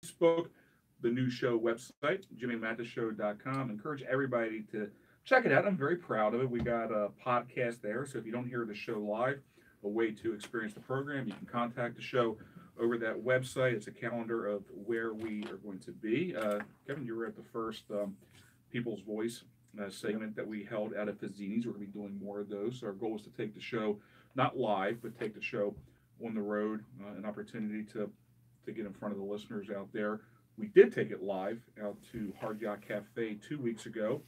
Facebook, the new show website, JimmyMathissShow.com. Encourage everybody to check it out. I'm very proud of it. We got a podcast there, so if you don't hear the show live, a way to experience the program, you can contact the show over that website. It's a calendar of where we are going to be. Kevin, you were at the first People's Voice segment that we held out of Fazzini's. We're going to be doing more of those. So our goal is to take the show, not live, but take the show on the road, an opportunity to get in front of the listeners out there. We did take it live out to Hard Yacht Cafe 2 weeks ago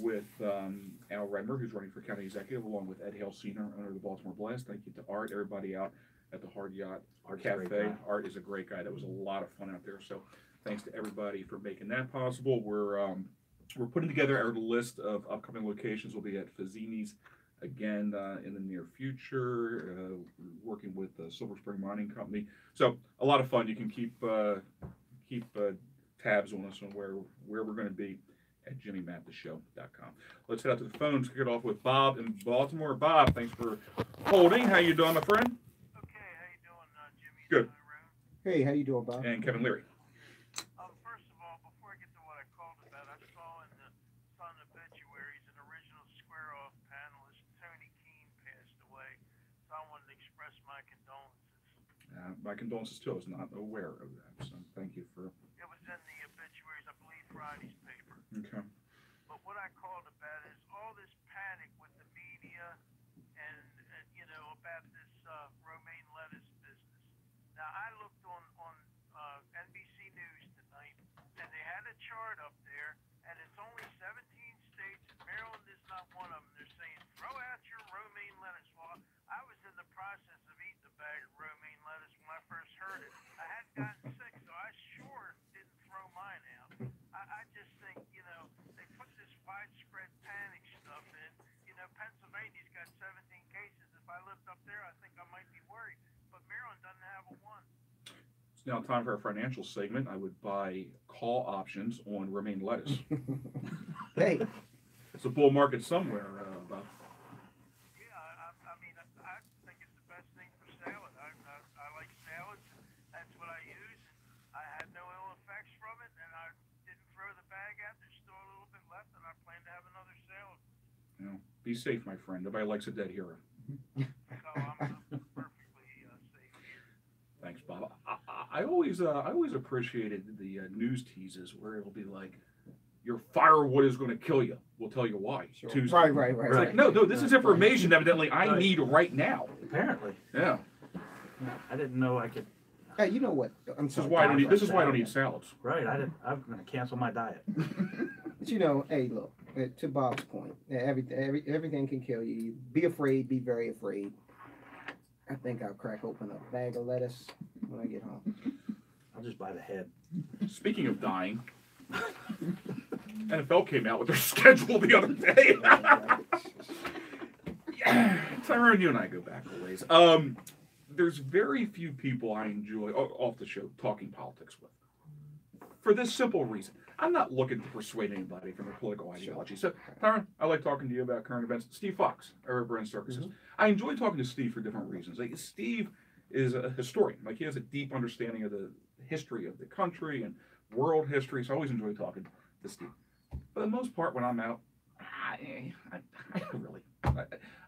with Al Redmer, who's running for county executive, along with Ed Hale Sr., owner of the Baltimore Blast. Thank you to Art, everybody out at the Hard Yacht Cafe. Art is a great guy. That was a lot of fun out there. So thanks to everybody for making that possible. We're putting together our list of upcoming locations. We'll be at Fazzini's again in the near future, working with the Silver Spring Mining Company. So a lot of fun. You can keep tabs on us on where we're going to be at JimmyMathissShow.com. Let's head out to the phones. Kick it off with Bob in Baltimore. Bob, thanks for holding. How you doing, my friend? Okay, how you doing, Jimmy? Good. Hey, how you doing, Bob? And Kevin Leary. First of all, before I get to what I called about, I saw in the Sun obituaries an original Square Off panelist, Tony Keene, passed away. So I wanted to express my condolences. My condolences too. I was not aware of that, so thank you for. It was in the obituaries, I believe, Friday's paper. Okay. But what I called about is all this panic with the media and about this romaine lettuce business. Now I looked on NBC News tonight, and they had a chart up there, and it's only 17 states. Maryland is not one of them. They're saying throw out your romaine lettuce. Well, I was in the process of eating a bag of romaine lettuce when I first heard it. I hadn't gotten sick, so I sure didn't throw mine out. I just think, they put this widespread panic stuff in. Pennsylvania's got 17 cases. If I lived up there, I think I might be worried. But Maryland doesn't have a one. It's now time for our financial segment. I would buy call options on romaine lettuce. Hey. It's a bull market somewhere, Bob. Yeah, I mean, I think it's the best thing for salad. I like salads. That's what I use. I had no ill effects from it, and I didn't throw the bag out. There's still a little bit left, and I plan to have another salad. Be safe, my friend. Nobody likes a dead hero. So I'm perfectly safe here. Thanks, Bob. I always appreciated the news teases where it'll be like, your firewood is going to kill you. We'll tell you why. Sure. Tuesday. Right. It's like, no, this is information evidently I need right now. Apparently. Yeah. I didn't know I could. Hey, you know what? I'm This is sorry. why I don't eat. This is why I don't eat salads. Right. I'm going to cancel my diet. But hey, look. To Bob's point, everything can kill you. Be afraid. Be very afraid. I think I'll crack open a bag of lettuce when I get home. I'll just buy the head. Speaking of dying, NFL came out with their schedule the other day. Tyrone, you and I go back a ways. There's very few people I enjoy off the show talking politics with. For this simple reason. I'm not looking to persuade anybody from their political ideology. So, Tyrone, I like talking to you about current events. Steve Fox, over in Circuses. I enjoy talking to Steve for different reasons. Like, Steve is a historian. Like, he has a deep understanding of the history of the country and world history. So I always enjoy talking to Steve. For the most part, when I'm out,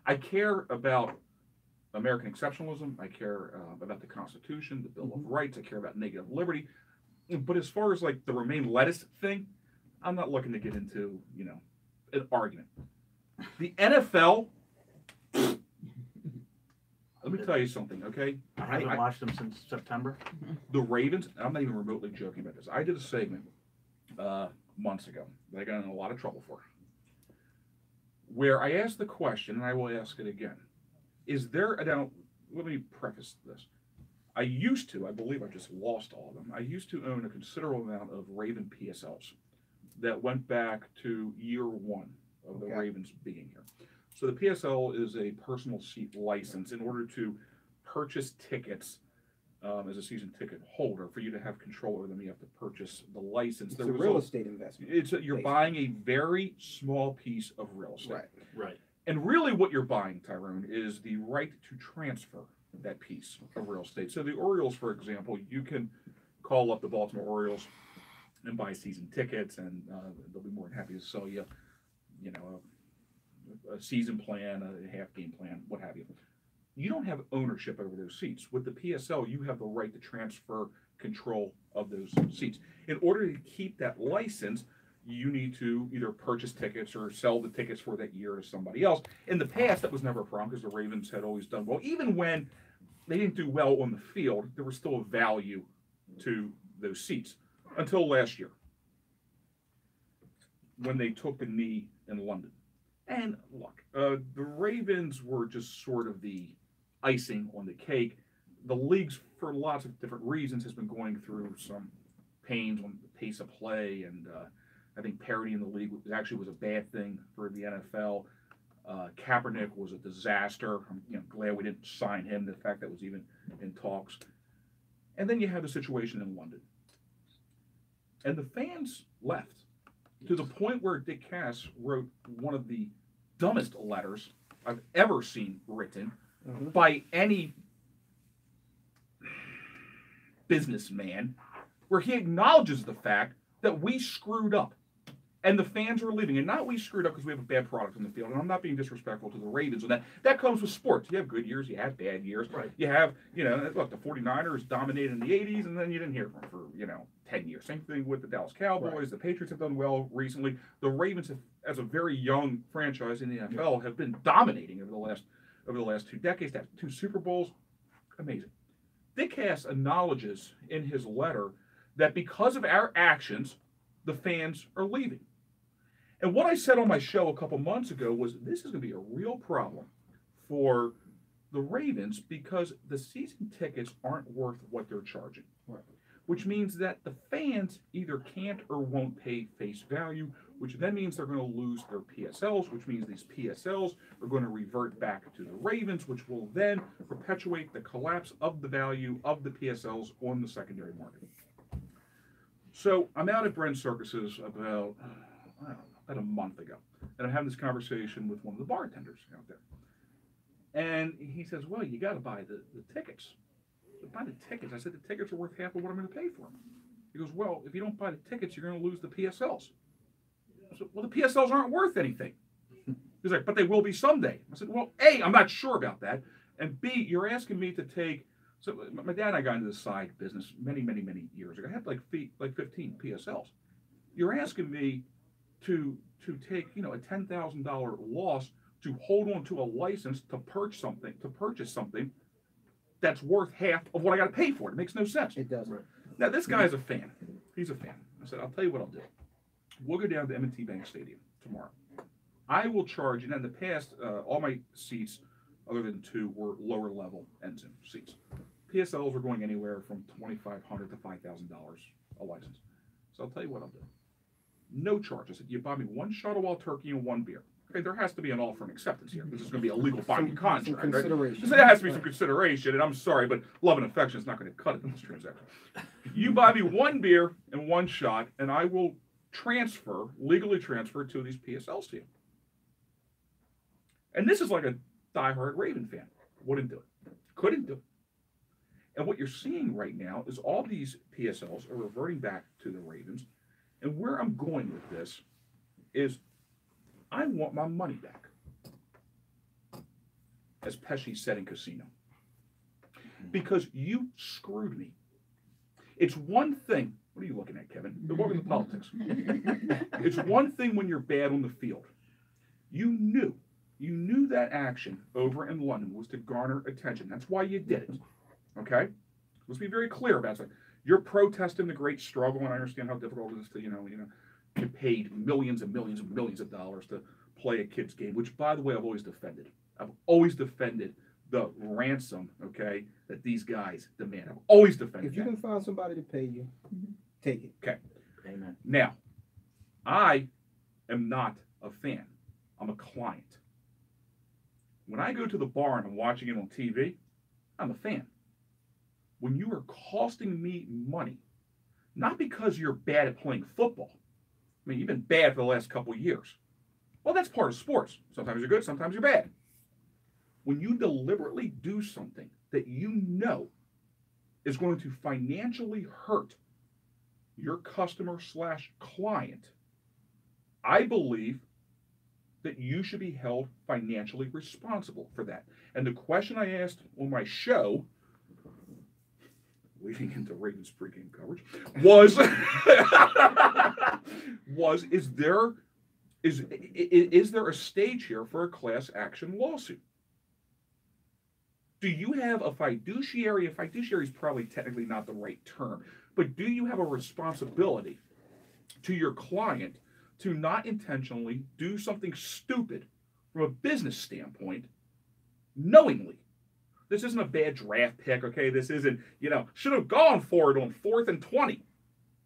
I care about American exceptionalism. I care about the Constitution, the Bill of Rights. I care about negative liberty. But as far as like the romaine lettuce thing, I'm not looking to get into, an argument. The NFL, let me tell you something, okay? I haven't watched them since September. The Ravens, I'm not even remotely joking about this. I did a segment months ago that I got in a lot of trouble for, where I asked the question, and I will ask it again. Now, let me preface this. I believe I just lost all of them. I used to own a considerable amount of Raven PSLs that went back to year one of the Ravens being here. So the PSL is a personal seat license in order to purchase tickets as a season ticket holder. For you to have control over them, you have to purchase the license. It's a real estate investment. You're buying a very small piece of real estate. Right. And really what you're buying, Tyrone, is the right to transfer that piece of real estate. So the Orioles, for example, you can call up the Baltimore Orioles and buy season tickets, and they'll be more than happy to sell you, a season plan, a half game plan, what have you. You don't have ownership over those seats. With the PSL, you have the right to transfer control of those seats. In order to keep that license, you need to either purchase tickets or sell the tickets for that year to somebody else. In the past, that was never a problem because the Ravens had always done well. Even when they didn't do well on the field, there was still a value to those seats until last year when they took the knee in London. And look, the Ravens were just sort of the icing on the cake. The leagues, for lots of different reasons, has been going through some pains on the pace of play, and I think parity in the league was a bad thing for the NFL. Kaepernick was a disaster. I'm glad we didn't sign him. The fact that was even in talks. And then you have the situation in London. And the fans left to the point where Dick Cass wrote one of the dumbest letters I've ever seen written by any businessman, where he acknowledges the fact that we screwed up and the fans are leaving. And not we screwed up because we have a bad product in the field. And I'm not being disrespectful to the Ravens. And that comes with sports. You have good years, you have bad years. Right. You have, look, the 49ers dominated in the 80s, and then you didn't hear from them for, 10 years. Same thing with the Dallas Cowboys. Right. The Patriots have done well recently. The Ravens, have, as a very young franchise in the NFL, have been dominating over the last 2 decades. They have 2 Super Bowls. Amazing. Dick Cass acknowledges in his letter that because of our actions, the fans are leaving. And what I said on my show a couple months ago was this is going to be a real problem for the Ravens because the season tickets aren't worth what they're charging. Right. Which means that the fans either can't or won't pay face value, which then means they're going to lose their PSLs, which means these PSLs are going to revert back to the Ravens, which will then perpetuate the collapse of the value of the PSLs on the secondary market. So I'm out at Brent Circus's about a month ago, and I'm having this conversation with one of the bartenders out there. And he says, well, you got to buy the tickets. Buy the tickets. I said, the tickets are worth half of what I'm going to pay for them. He goes, well, if you don't buy the tickets, you're going to lose the PSLs. I said, well, the PSLs aren't worth anything. He's like, but they will be someday. I said, well, A, I'm not sure about that. And B, you're asking me to take, so my dad and I got into this side business many, many, many years ago. I had like 15 PSLs. You're asking me to take, a $10,000 loss to hold on to a license to purchase something that's worth half of what I got to pay for it. It makes no sense. It doesn't. Right. Now, this guy's a fan. He's a fan. I said, I'll tell you what I'll do. We'll go down to M&T Bank Stadium tomorrow. I will charge, and in the past, all my seats, other than 2, were lower level ensign seats. PSLs were going anywhere from $2,500 to $5,000 a license. So I'll tell you what I'll do. No charge. I said, you buy me 1 shot of wild turkey and 1 beer. Okay, there has to be an offer and acceptance here. This is going to be a legal binding contract. Some consideration. Right? So there has to be some consideration, and I'm sorry, but love and affection is not going to cut it in this transaction. You buy me 1 beer and 1 shot, and I will legally transfer 2 of these PSLs to you. And this is like a diehard Raven fan. Wouldn't do it. Couldn't do it. And what you're seeing right now is all these PSLs are reverting back to the Ravens. And where I'm going with this is I want my money back. As Pesci said in Casino. Because you screwed me. It's one thing. What are you looking at, Kevin? What were the politics? It's one thing when you're bad on the field. You knew that action over in London was to garner attention. That's why you did it. Okay? Let's be very clear about it. You're protesting the great struggle, and I understand how difficult it is to, get paid millions and millions and millions of dollars to play a kid's game, which, by the way, I've always defended. I've always defended the ransom, okay, that these guys demand. I've always defended If you that. can find somebody to pay you, take it. Okay. Amen. Now, I am not a fan. I'm a client. When I go to the bar and I'm watching it on TV, I'm a fan. When you are costing me money, not because you're bad at playing football. I mean, you've been bad for the last couple of years. Well, that's part of sports. Sometimes you're good, sometimes you're bad. When you deliberately do something that you know is going to financially hurt your customer slash client, I believe that you should be held financially responsible for that. And the question I asked on my show, leading into Ravens pregame coverage, was is there a stage here for a class action lawsuit? Do you have a fiduciary? A fiduciary is probably technically not the right term, but do you have a responsibility to your client to not intentionally do something stupid from a business standpoint knowingly? This isn't a bad draft pick, okay? This isn't, should have gone for it on 4th and 20,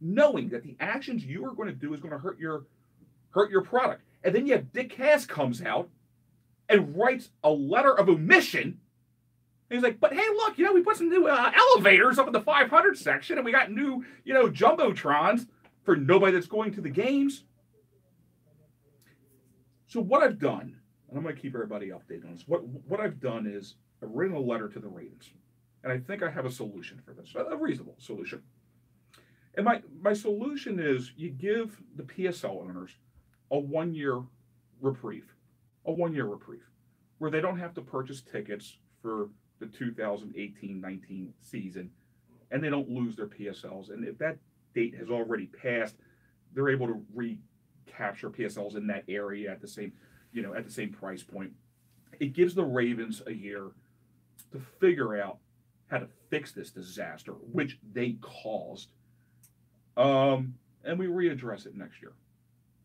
knowing that the actions you are going to do is going to hurt your product. And then you have Dick Cass comes out and writes a letter of omission. And he's like, but hey, look, we put some new elevators up in the 500 section, and we got new, jumbotrons for nobody that's going to the games. So what I've done, and I'm going to keep everybody updated on this, what I've done is I've written a letter to the Ravens, and I think I have a solution for this, a reasonable solution. And my solution is you give the PSL owners a 1-year reprieve, where they don't have to purchase tickets for the 2018-19 season, and they don't lose their PSLs. And if that date has already passed, they're able to recapture PSLs in that area at the same price point. It gives the Ravens a year to figure out how to fix this disaster, which they caused, and we readdress it next year.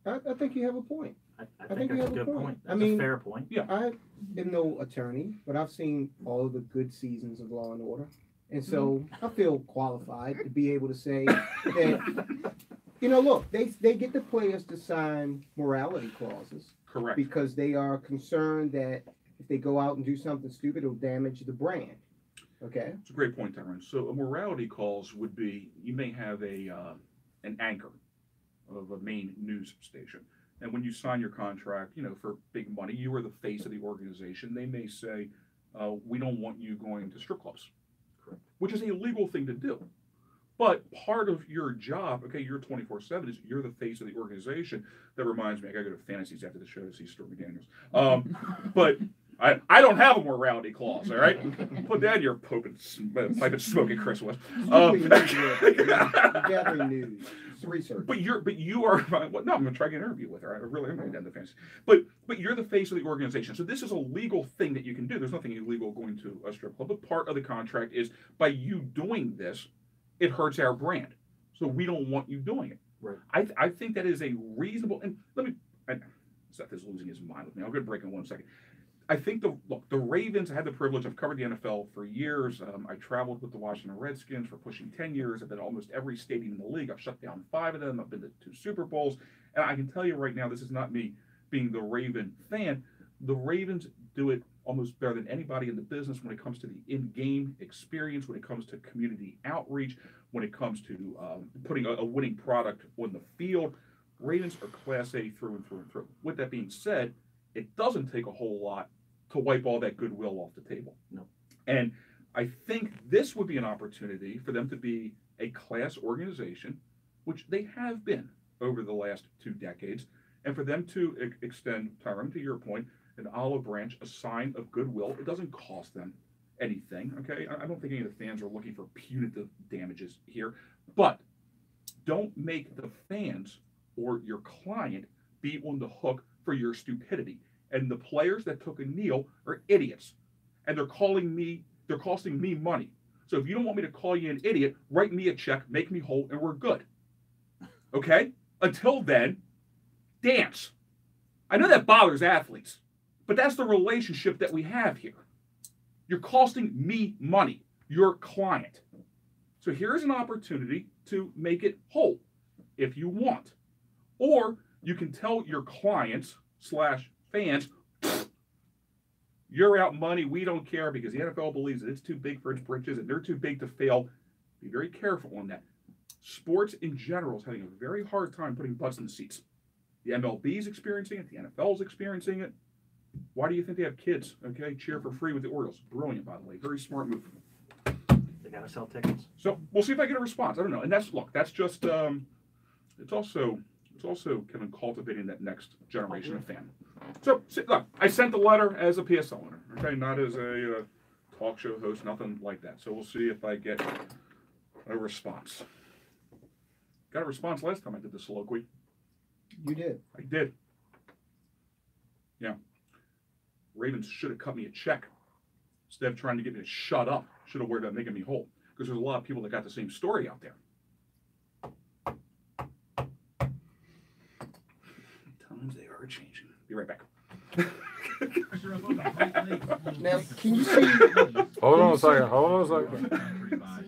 I think you have a point. I think that's a good point. That's a fair point. Yeah. I am no attorney, but I've seen all of the good seasons of Law and Order. And so I feel qualified to be able to say that, look, they get the players to sign morality clauses. Correct. Because they are concerned that if they go out and do something stupid, it'll damage the brand. Okay? It's a great point, Tyrone. So a morality clause would be, you may have an anchor of a main news station. And when you sign your contract, for big money, you are the face of the organization. They may say, we don't want you going to strip clubs. Correct. Which is a legal thing to do. But part of your job, okay, you're 24/7, is you're the face of the organization. That reminds me, I got to go to Fantasies after the show to see Stormy Daniels. But I don't have a morality clause, all right? Put that in your pipe and smoking Chris West. Gathering news, research. But you are. Well, no, I'm going to try to get an interview with her. I really am going to end the fantasy. But you're the face of the organization. So this is a legal thing that you can do. There's nothing illegal going to a strip club. But part of the contract is by you doing this, it hurts our brand. So we don't want you doing it. Right. I think that is a reasonable. And Seth is losing his mind with me. I'll go to break in 1 second. I think the Ravens, I had the privilege, I've covered the NFL for years. I traveled with the Washington Redskins for pushing 10 years. I've been to almost every stadium in the league. I've shut down 5 of them. I've been to 2 Super Bowls. And I can tell you right now, this is not me being the Raven fan. The Ravens do it almost better than anybody in the business when it comes to the in-game experience, when it comes to community outreach, when it comes to putting a winning product on the field. Ravens are Class A through and through and through. With that being said, it doesn't take a whole lot to wipe all that goodwill off the table. No. And I think this would be an opportunity for them to be a class organization, which they have been over the last 2 decades, and for them to extend, Tyrone, to your point, an olive branch, a sign of goodwill. It doesn't cost them anything, okay? I don't think any of the fans are looking for punitive damages here, but don't make the fans or your client be on the hook for your stupidity. And the players that took a kneel are idiots. And they're costing me money. So if you don't want me to call you an idiot, write me a check, make me whole, and we're good. Okay? Until then, dance. I know that bothers athletes, but that's the relationship that we have here. You're costing me money, your client. So here's an opportunity to make it whole if you want. Or you can tell your clients / fans, you're out money, we don't care because the NFL believes that it's too big for its britches and they're too big to fail. Be very careful on that. Sports in general is having a very hard time putting butts in the seats. The MLB is experiencing it, the NFL is experiencing it. Why do you think they have kids, okay, cheer for free with the Orioles? Brilliant, by the way. Very smart move. They gotta sell tickets. So we'll see if I get a response. I don't know. And that's just it's also kind of cultivating that next generation of fan. So look, I sent the letter as a PSL owner, okay, not as a talk show host, nothing like that. So we'll see if I get a response. Got a response last time I did the soliloquy. You did. I did. Yeah. Ravens should have cut me a check instead of trying to get me to shut up. Should have worried about making me whole, because there's a lot of people that got the same story out there. Times they are changing. Be right back. Now, can you see? Hold on a second.